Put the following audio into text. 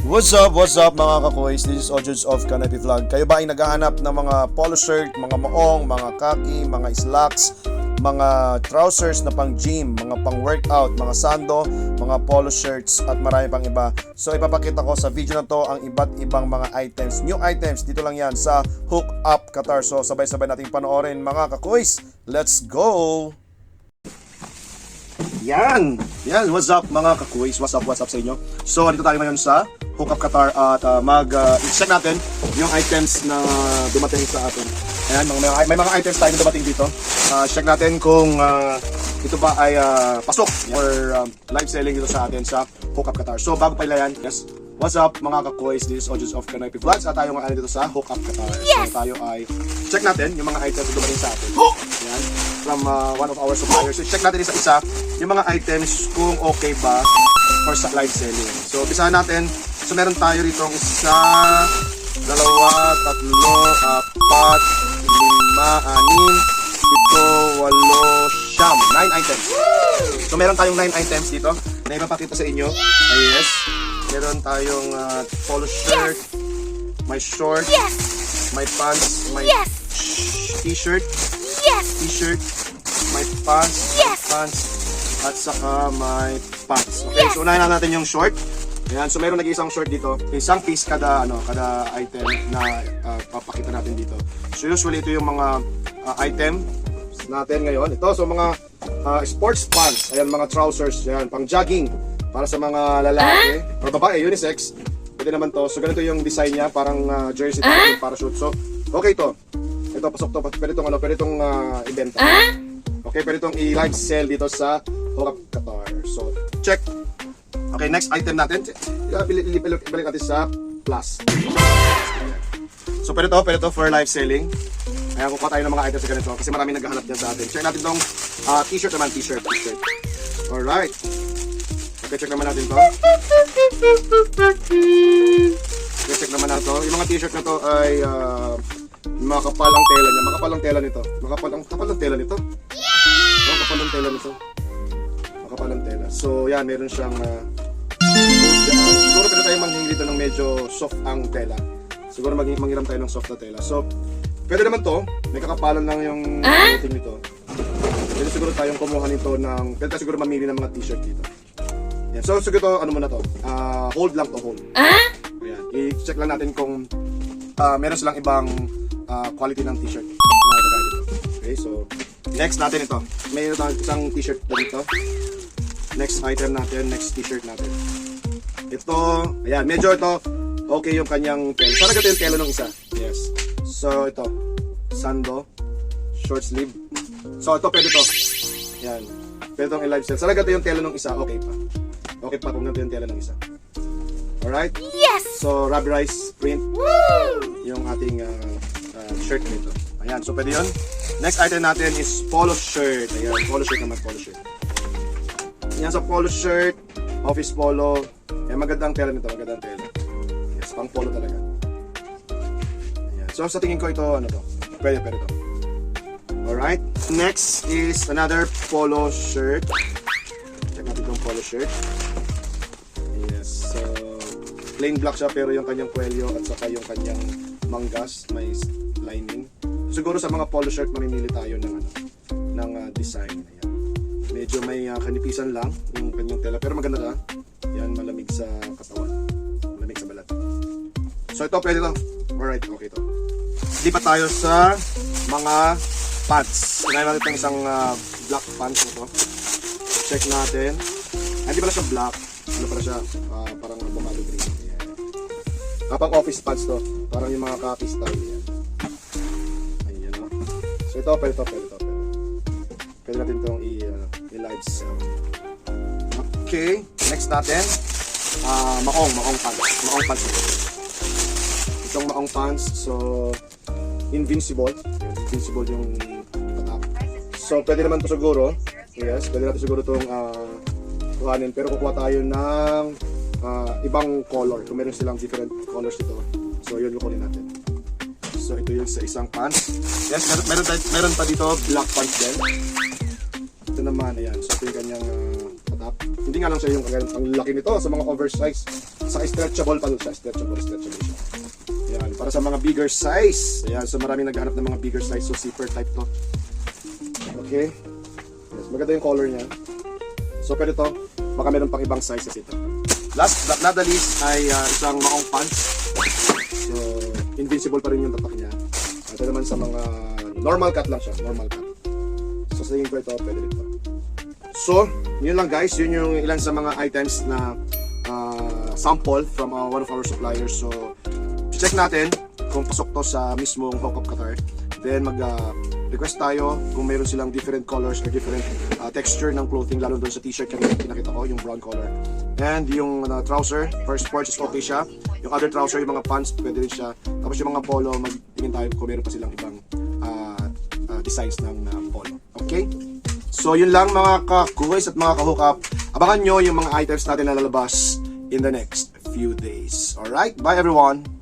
What's up mga kakoys? This is Ojos of Kanapi Vlog. Kayo ba ay naghahanap ng mga polo shirt, mga maong, mga khaki, mga slacks, mga trousers na pang gym, mga pang workout, mga sando, mga polo shirts at marami pang iba? So ipapakita ko sa video na to ang iba't ibang mga items, new items, dito lang yan sa Hook Up Qatar. So sabay-sabay nating panoorin mga kakoys. Let's go! Yan, what's up mga kakuis, what's up sa inyo. So, dito tayo ngayon sa Hook Up Qatar at mag-check natin yung items na dumating sa atin. Ayan, may mga items tayo na dumating dito. Check natin kung ito ba ay pasok or live selling dito sa atin sa Hook Up Qatar. So, bago pa yan, yes, what's up mga kakuis, this is Ojos of Kanapi Vlogs at tayo ngayon dito sa Hook Up Qatar. Yes! So, tayo ay check natin yung mga items na dumating sa atin. Ayan, from one of our suppliers. So, check natin isa-isa yung mga items kung okay ba for sa live selling. So, umpisahan natin. So, meron tayo rito isa, dalawa, tatlo, apat, lima, anim, pito, walo, siyam. 9 items. So, meron tayong 9 items dito na ipapakita sa inyo. Ay, yes. Meron tayong polo shirt, may short, may pants, may t-shirt, t-shirt, may pants, at saka may pants. Okay, so unahin na natin yung short. Ayan, so meron nag-iisang short dito. Isang piece kada item na papakita natin dito. So usually ito yung mga item natin ngayon. Ito, so mga sports pants. Ayan, mga trousers. Ayan, pang jogging. Para sa mga lalaki or babae, unisex. Pwede naman to. So ganito yung design niya. Parang jersey, parachute. So, okay to. Ito, pasok to. Pwede itong ibenta. Okay, pwede itong i-live sell dito sa Hook Up Qatar. So, check. Okay, next item natin. Ibalik natin sa plus. So, pwede to for live selling. Ayan, kukuha tayo ng mga items sa ganito kasi marami naghahanap dyan sa atin. Check natin itong t-shirt naman, t-shirt. Alright. Okay, check naman natin to. Okay, check naman natin to. Yung mga t-shirt na to ay makapal ang tela niya. Makapal ang tela nito. Makapal ang tela nito. Makapal ang tela. So, yan, meron siyang siguro pwede tayo manghingi dito ng medyo soft ang tela. Siguro manghiram tayo ng soft na tela. So, pwede naman to. May kakapalan lang yung thing nito. Pwede siguro tayong kumuha nito ng, pwede tayo siguro mamili ng mga t-shirt dito. Yan. So, siguro ano muna to. Hold lang to, hold. Ayan. I-check lang natin kung meron silang ibang quality ng t-shirt na nagagaya dito. Okay, so next natin ito. May isang t-shirt dito. Next item natin, next t-shirt natin. Ito, ayan, medyo ito okay yung kanyang tela. Sana ganito yung tela ng isa. Yes. So ito, sando, short sleeve. So ito pwede to. Ayan. Pwede itong i-live sell. Sana ganito yung tela ng isa, okay pa. Okay pa kung ganito yung tela ng isa. Alright? Yes! So rubberized print yung ating shirt nito. Ayan, so pwede yun. Next item natin is polo shirt. Ayan, polo shirt naman, polo shirt. Ayan, so polo shirt, office polo. Ayan, magandang tela nito, magandang tela. Yes, pang polo talaga. Ayan, so sa tingin ko ito, ano to? Pwede to. Alright, next is another polo shirt. Check natin itong polo shirt. Yes, so plain black siya pero yung kanyang kwelyo at saka yung kanyang manggas may lining. Siguro sa mga polo shirt mamimili tayo ng design. Ayan. Medyo may kanipisan lang yung kanyang tela pero maganda na. Yan, malamig sa katawan. Malamig sa balat. So ito pwede to. Alright, okay to. Lipat tayo sa mga pants. Unahin natin itong isang black pants na to. Check natin. Hindi pala siya black. Ano pala siya? Parang avocado green. Ayan. Pang office pants to. Parang yung mga khaki style. Yan. So ito, pwede. Pwede natin itong i-live sell. Okay, next natin, maong pants. Maong pants ito. Itong maong pants, so invincible yung patak. So pwede naman ito siguro, yes, pwede natin siguro itong kuhanin. Pero kukuha tayo ng ibang color. Kung meron silang different colors dito. So yun yung kunin natin. So ito yung sa isang pants. Yes, meron pa dito black pants din. Ito naman, ayan. So ito yung kanyang patak. hindi nga lang siya yung ang laki nito sa mga oversize. Sa stretchable pa siya, stretchable siya. Ayan, para sa mga bigger size. Ayan, so marami naghahanap ng mga bigger size, so zipper type to. Okay. Yes, maganda yung color niya. So pwede to, baka meron pang ibang sizes ito. Last but not the least ay isang maong pants. So, invincible pa rin yung tatak niya. Ito naman sa mga normal cut lang siya, normal cut. So sa tingin ko ito, pwede rin ito. So, yun lang guys, yun yung ilan sa mga items na sample from one of our suppliers. So, check natin kung pasok to sa mismong Hoka Qatar. Then mag-request tayo kung mayroon silang different colors or different texture ng clothing, lalo doon sa t-shirt kanina pinakita ko, yung brown color. And yung trouser, for sports is okay siya. Yung other trouser, yung mga pants, pwede rin siya. Tapos yung mga polo, magtingin tayo kung mayroon pa silang ibang designs ng polo. Okay? So yun lang mga ka-kuways at mga ka-hook-up. Abangan nyo yung mga items natin na lalabas in the next few days. Alright? Bye everyone!